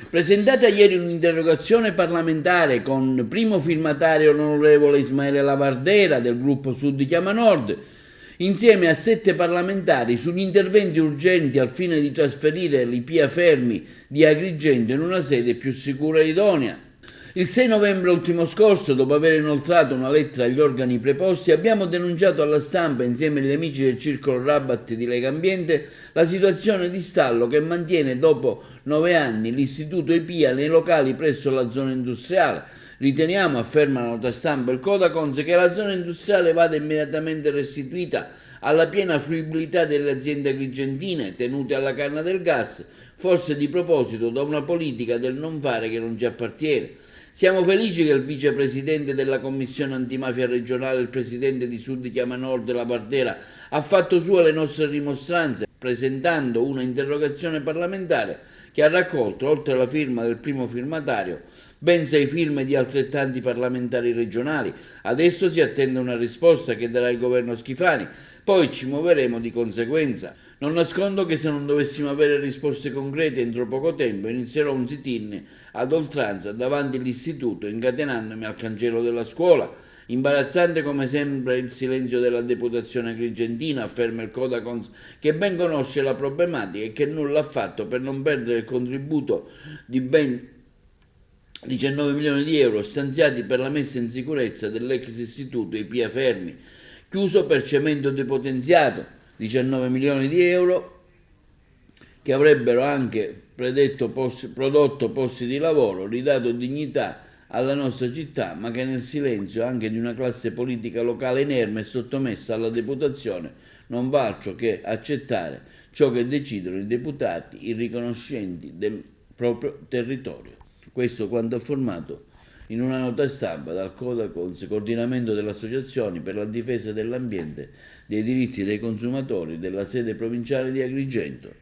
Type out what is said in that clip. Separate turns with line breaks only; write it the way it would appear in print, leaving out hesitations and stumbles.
Presentata ieri un'interrogazione parlamentare con primo firmatario l'onorevole Ismaele Lavardera del gruppo Sud Chiama Nord, insieme a 7 parlamentari sugli interventi urgenti al fine di trasferire l'IPIA Fermi di Agrigento in una sede più sicura e idonea. Il 6 novembre ultimo scorso, dopo aver inoltrato una lettera agli organi preposti, abbiamo denunciato alla stampa, insieme agli amici del Circolo Rabat di Legambiente, la situazione di stallo che mantiene dopo 9 anni l'istituto IPIA nei locali presso la zona industriale. Riteniamo, afferma la nota stampa, il Codacons, che la zona industriale vada immediatamente restituita alla piena fruibilità delle aziende agrigentine tenute alla canna del gas, forse di proposito da una politica del non fare che non ci appartiene. Siamo felici che il vicepresidente della commissione antimafia regionale e il presidente di Sud Chiama Nord Lavardera ha fatto sue le nostre rimostranze, presentando una interrogazione parlamentare che ha raccolto, oltre alla firma del primo firmatario, ben 6 firme di altrettanti parlamentari regionali. Adesso si attende una risposta che darà il governo Schifani, poi ci muoveremo di conseguenza. Non nascondo che se non dovessimo avere risposte concrete entro poco tempo inizierò un sit-in ad oltranza davanti all'istituto, incatenandomi al cancello della scuola. Imbarazzante come sempre il silenzio della deputazione agrigentina, afferma il Codacons, che ben conosce la problematica e che nulla ha fatto per non perdere il contributo di ben 19 milioni di euro stanziati per la messa in sicurezza dell'ex istituto IPIA Fermi, chiuso per cemento depotenziato. 19 milioni di euro che avrebbero anche prodotto posti di lavoro, ridato dignità alla nostra città, ma che nel silenzio anche di una classe politica locale inerme e sottomessa alla deputazione non va altro che accettare ciò che decidono i deputati irriconoscenti del proprio territorio. Questo quanto affermato in una nota stampa dal Codacons, coordinamento delle associazioni per la difesa dell'ambiente, dei diritti dei consumatori della sede provinciale di Agrigento.